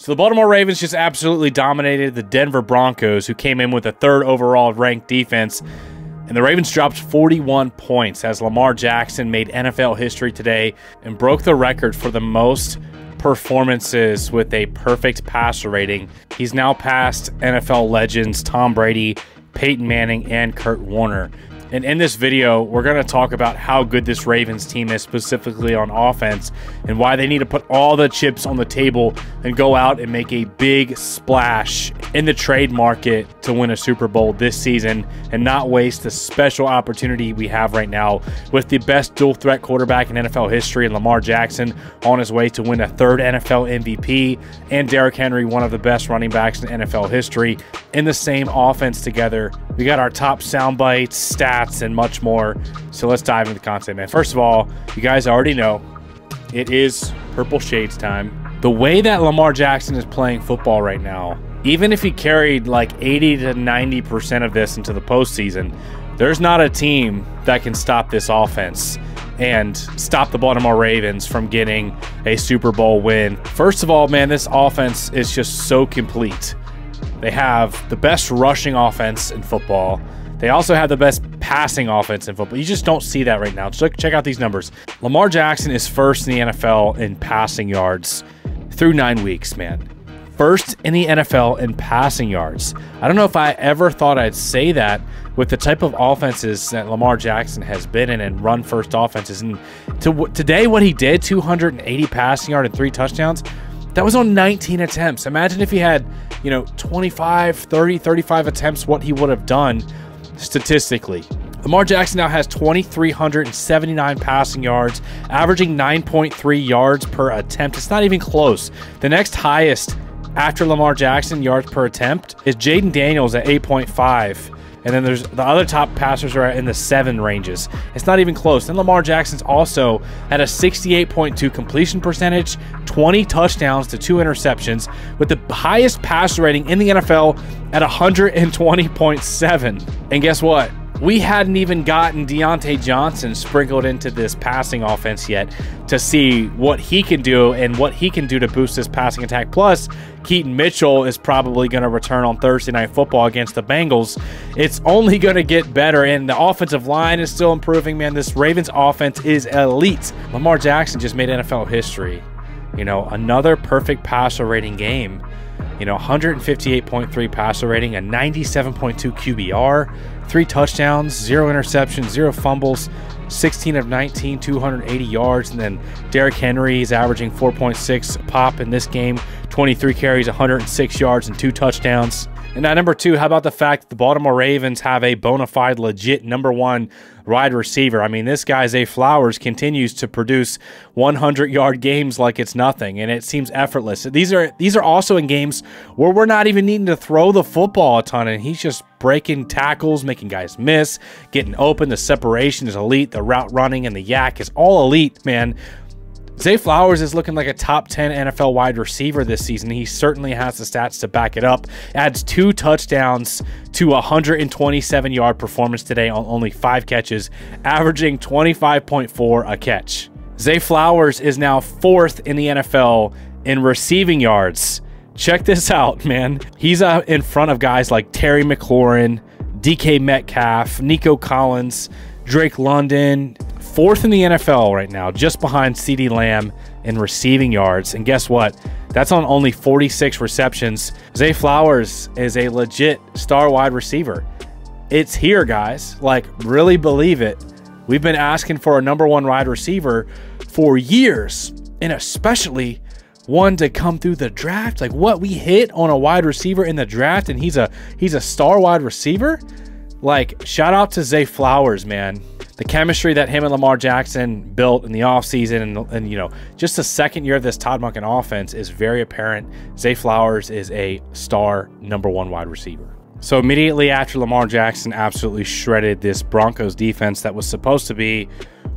So the Baltimore Ravens just absolutely dominated the Denver Broncos, who came in with a 3rd overall ranked defense. And the Ravens dropped 41 points as Lamar Jackson made NFL history today and broke the record for the most performances with a perfect passer rating. He's now passed NFL legends Tom Brady, Peyton Manning, and Kurt Warner. And in this video, we're going to talk about how good this Ravens team is, specifically on offense, and why they need to put all the chips on the table and go out and make a big splash in the trade market to win a Super Bowl this season and not waste the special opportunity we have right now with the best dual threat quarterback in NFL history and Lamar Jackson on his way to win a 3rd NFL MVP, and Derrick Henry, one of the best running backs in NFL history, in the same offense together. We got our top sound bites, stats, and much more. So let's dive into the content, man. First of all, you guys already know it is Purple Shades time. The way that Lamar Jackson is playing football right now, even if he carried like 80 to 90% of this into the postseason, there's not a team that can stop this offense and stop the Baltimore Ravens from getting a Super Bowl win. First of all, man, this offense is just so complete. They have the best rushing offense in football. They also have the best passing offense in football. You just don't see that right now. Just check out these numbers. Lamar Jackson is 1st in the NFL in passing yards through 9 weeks, man. 1st in the NFL in passing yards. I don't know if I ever thought I'd say that with the type of offenses that Lamar Jackson has been in and run-first offenses. And today what he did, 280 passing yards and 3 touchdowns, that was on 19 attempts. Imagine if he had, 25, 30, 35 attempts, what he would have done statistically. Lamar Jackson now has 2,379 passing yards, averaging 9.3 yards per attempt. It's not even close. The next highest after Lamar Jackson yards per attempt is Jaden Daniels at 8.5. And then there's the other top passers are in the 7 ranges. It's not even close. Then Lamar Jackson's also at a 68.2 completion percentage, 20 touchdowns to 2 interceptions, with the highest passer rating in the NFL at 120.7. And guess what? We hadn't even gotten Deontay Johnson sprinkled into this passing offense yet to see what he can do and what he can do to boost this passing attack. Plus, Keaton Mitchell is probably going to return on Thursday Night Football against the Bengals. It's only going to get better, and the offensive line is still improving, man. This Ravens offense is elite. Lamar Jackson just made NFL history. Another perfect passer rating game. 158.3 passer rating, a 97.2 QBR, 3 touchdowns, 0 interceptions, 0 fumbles, 16 of 19, 280 yards. And then Derrick Henry is averaging 4.6 pop in this game, 23 carries, 106 yards, and 2 touchdowns. And at number 2, how about the fact that the Baltimore Ravens have a bona fide, legit #1 wide receiver? I mean, this guy, Zay Flowers, continues to produce 100-yard games like it's nothing, and it seems effortless. These are also in games where we're not even needing to throw the football a ton, and he's just breaking tackles, making guys miss, getting open. The separation is elite. The route running and the yak is all elite, man. Zay Flowers is looking like a top 10 NFL wide receiver this season. He certainly has the stats to back it up. Adds 2 touchdowns to a 127-yard performance today on only 5 catches, averaging 25.4 a catch. Zay Flowers is now 4th in the NFL in receiving yards. Check this out, man. He's in front of guys like Terry McLaurin, DK Metcalf, Nico Collins, Drake London. 4th in the NFL right now, just behind CeeDee Lamb in receiving yards. And guess what? That's on only 46 receptions. Zay Flowers is a legit star wide receiver. It's here, guys. Like, really believe it. We've been asking for a #1 wide receiver for years, and especially one to come through the draft. Like, what we hit on a wide receiver in the draft, and he's a star wide receiver. Like, shout out to Zay Flowers, man. The chemistry that him and Lamar Jackson built in the offseason and just the second year of this Todd Monken offense is very apparent. Zay Flowers is a star #1 wide receiver. So immediately after Lamar Jackson absolutely shredded this Broncos defense that was supposed to be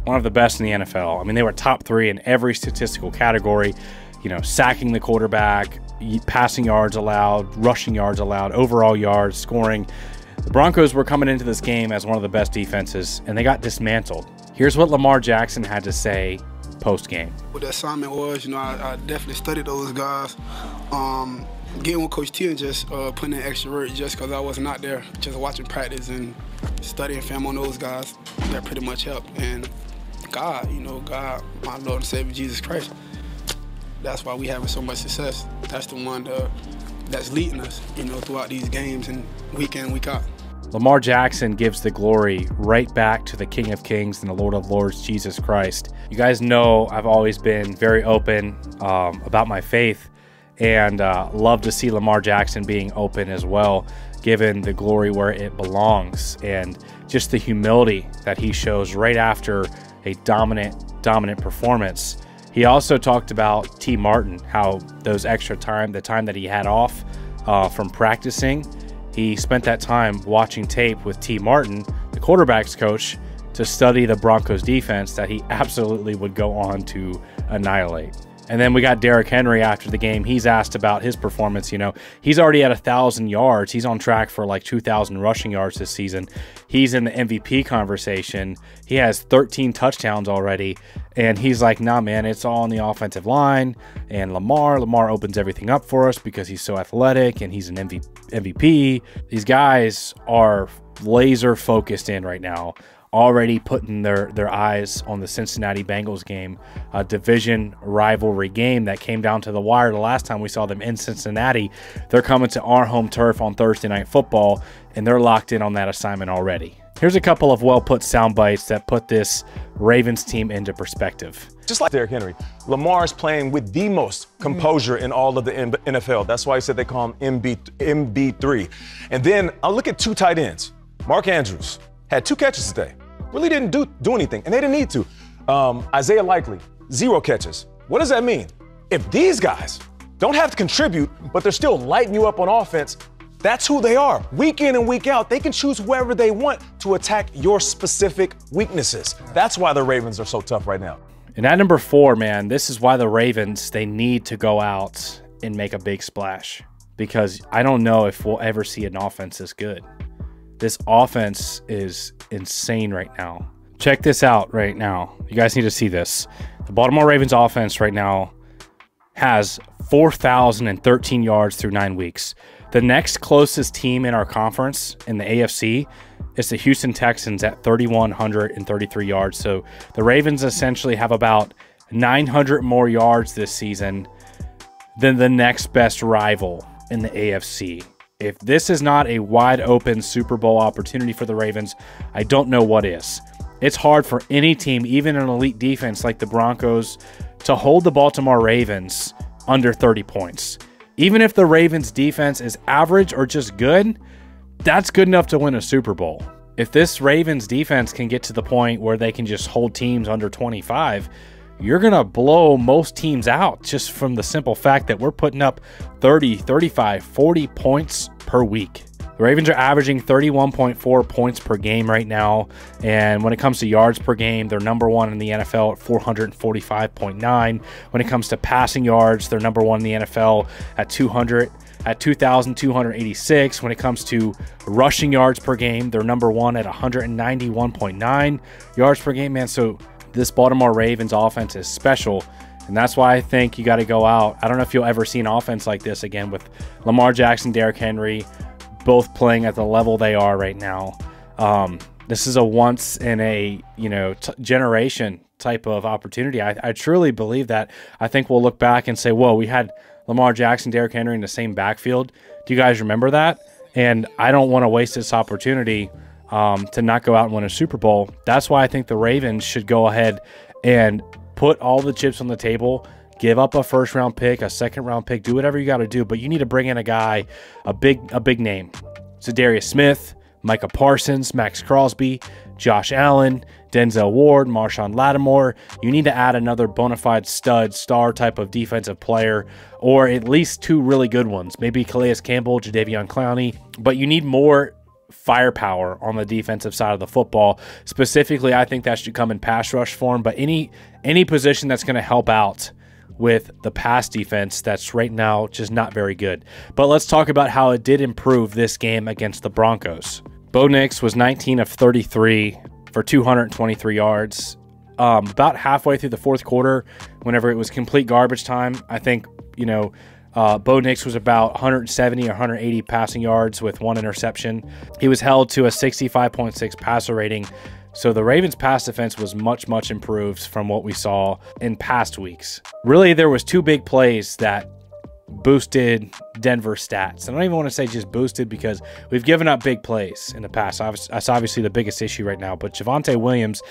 one of the best in the NFL. I mean, they were top 3 in every statistical category, sacking the quarterback, passing yards allowed, rushing yards allowed, overall yards, scoring. The Broncos were coming into this game as one of the best defenses, and they got dismantled. Here's what Lamar Jackson had to say post-game. What the assignment was, I definitely studied those guys. Getting with Coach T and just putting in extra work just because I wasn't out there, just watching practice and studying film on those guys, that pretty much helped. And God, God, my Lord and Savior Jesus Christ, that's why we having so much success. That's the one that's leading us, throughout these games and week in, week out. Lamar Jackson gives the glory right back to the King of Kings and the Lord of Lords, Jesus Christ. You guys know I've always been very open about my faith, and love to see Lamar Jackson being open as well, given the glory where it belongs, and just the humility that he shows right after a dominant performance. He also talked about T. Martin, how those extra time, the time that he had off from practicing, he spent that time watching tape with T. Martin, the quarterback's coach, to study the Broncos defense that he absolutely would go on to annihilate. And then we got Derrick Henry after the game. He's asked about his performance. He's already at 1,000 yards. He's on track for like 2,000 rushing yards this season. He's in the MVP conversation. He has 13 touchdowns already. And he's like, nah, man, it's all on the offensive line. And Lamar opens everything up for us because he's so athletic and he's an MVP. These guys are laser focused in right now, already putting their eyes on the Cincinnati Bengals game, a division rivalry game that came down to the wire the last time we saw them in Cincinnati. They're coming to our home turf on Thursday Night Football, and they're locked in on that assignment already. Here's a couple of well-put sound bites that put this Ravens team into perspective. Just like Derrick Henry, Lamar is playing with the most composure in all of the NFL. That's why I said they call him MB3. And then I'll look at two tight ends. Mark Andrews had 2 catches today. Really didn't do anything, and they didn't need to. Isaiah Likely, 0 catches. What does that mean? If these guys don't have to contribute, but they're still lighting you up on offense, that's who they are. Week in and week out, they can choose whoever they want to attack your specific weaknesses. That's why the Ravens are so tough right now. And at number 4, man, this is why the Ravens, they need to go out and make a big splash, because I don't know if we'll ever see an offense this good. This offense is insane right now. Check this out right now. You guys need to see this. The Baltimore Ravens offense right now has 4,013 yards through 9 weeks. The next closest team in our conference in the AFC is the Houston Texans at 3,133 yards. So the Ravens essentially have about 900 more yards this season than the next best rival in the AFC. If this is not a wide open Super Bowl opportunity for the Ravens, I don't know what is. It's hard for any team, even an elite defense like the Broncos, to hold the Baltimore Ravens under 30 points. Even if the Ravens defense is average or just good, that's good enough to win a Super Bowl. If this Ravens defense can get to the point where they can just hold teams under 25, you're going to blow most teams out just from the simple fact that we're putting up 30, 35, 40 points per week. The Ravens are averaging 31.4 points per game right now. And when it comes to yards per game, they're number 1 in the NFL at 445.9. When it comes to passing yards, they're number 1 in the NFL at 2,286. When it comes to rushing yards per game, they're number 1 at 191.9 yards per game, man. So this Baltimore Ravens offense is special, and that's why I think you got to go out. I don't know if you'll ever see an offense like this again with Lamar Jackson, Derrick Henry, both playing at the level they are right now. This is a once in a generation type of opportunity. I truly believe that. I think we'll look back and say, whoa, we had Lamar Jackson, Derrick Henry in the same backfield. Do you guys remember that? And I don't want to waste this opportunity to not go out and win a Super Bowl. That's why I think the Ravens should go ahead and put all the chips on the table, give up a first-round pick, a second-round pick, do whatever you got to do, but you need to bring in a guy, a big name. Za'Darius Smith, Micah Parsons, Max Crosby, Josh Allen, Denzel Ward, Marshawn Lattimore. You need to add another bona fide stud, star type of defensive player, or at least 2 really good ones. Maybe Calais Campbell, Jadeveon Clowney, but you need more firepower on the defensive side of the football. Specifically, I think that should come in pass rush form, but any position that's going to help out with the pass defense that's right now just not very good. But let's talk about how it did improve this game against the Broncos. Bo Nix was 19 of 33 for 223 yards, about halfway through the fourth quarter, whenever it was complete garbage time, I think, Bo Nix was about 170 or 180 passing yards with 1 interception. He was held to a 65.6 passer rating. So the Ravens' pass defense was much, much improved from what we saw in past weeks. Really, there was 2 big plays that boosted Denver stats. I don't even want to say just boosted because we've given up big plays in the past. That's obviously the biggest issue right now. But Javonte Williams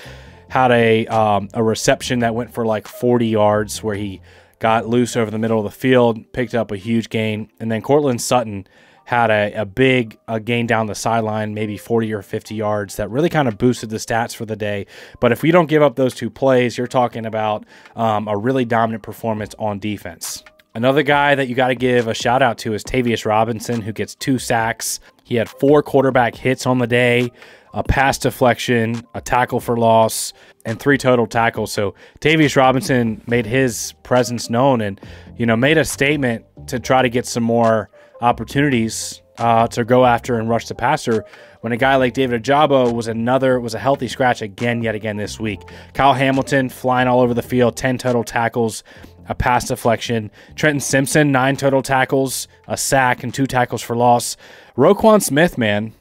had a reception that went for like 40 yards where he got loose over the middle of the field, picked up a huge gain. And then Cortland Sutton had a big gain down the sideline, maybe 40 or 50 yards that really kind of boosted the stats for the day. But if we don't give up those 2 plays, you're talking about a really dominant performance on defense. Another guy that you got to give a shout out to is Tavius Robinson, who gets 2 sacks. He had 4 quarterback hits on the day, a pass deflection, a tackle for loss, and 3 total tackles. So Tavius Robinson made his presence known and, made a statement to try to get some more opportunities to go after and rush the passer when a guy like David Ojabo was a healthy scratch yet again this week. Kyle Hamilton flying all over the field, 10 total tackles, a pass deflection. Trenton Simpson, 9 total tackles, a sack, and 2 tackles for loss. Roquan Smith, man,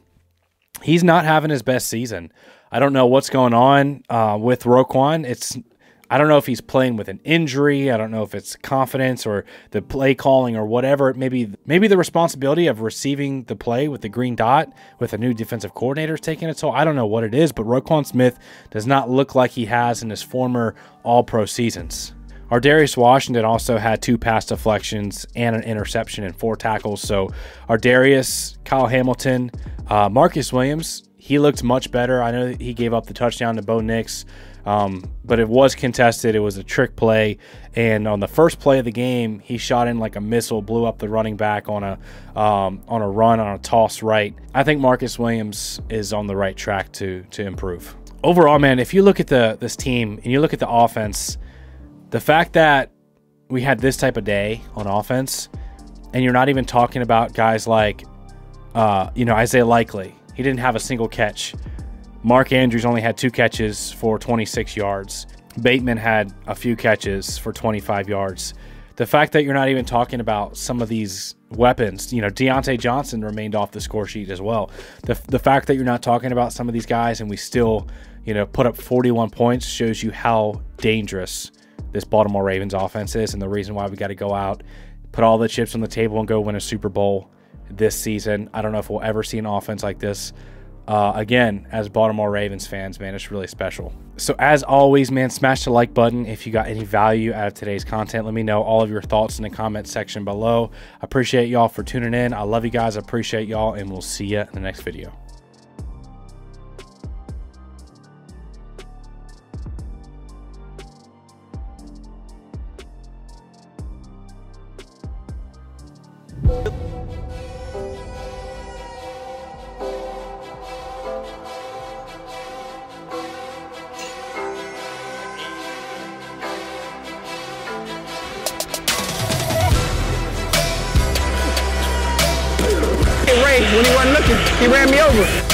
he's not having his best season. I don't know what's going on with Roquan. I don't know if he's playing with an injury. I don't know if it's confidence or the play calling or whatever. Maybe the responsibility of receiving the play with the green dot with a new defensive coordinator is taking it. So I don't know what it is, but Roquan Smith does not look like he has in his former All-Pro seasons. Ardarius Washington also had 2 pass deflections and an interception and 4 tackles. So Ardarius, Kyle Hamilton, Marcus Williams, he looked much better. I know he gave up the touchdown to Bo Nix, but it was contested. It was a trick play. And on the first play of the game, he shot in like a missile, blew up the running back on a run, on a toss right. I think Marcus Williams is on the right track to improve. Overall, man, if you look at this team and you look at the offense, the fact that we had this type of day on offense, and you're not even talking about guys like, Isaiah Likely. He didn't have a single catch. Mark Andrews only had 2 catches for 26 yards. Bateman had a few catches for 25 yards. The fact that you're not even talking about some of these weapons, Deontay Johnson remained off the score sheet as well. The fact that you're not talking about some of these guys and we still, put up 41 points shows you how dangerous this Baltimore Ravens offense is, and the reason why we got to go out, put all the chips on the table and go win a Super Bowl this season. I don't know if we'll ever see an offense like this again as Baltimore Ravens fans, man. It's really special. So as always, man, smash the like button if you got any value out of today's content. Let me know all of your thoughts in the comment section below. I appreciate y'all for tuning in. I love you guys. I appreciate y'all, and we'll see you in the next video. When he wasn't looking, he ran me over.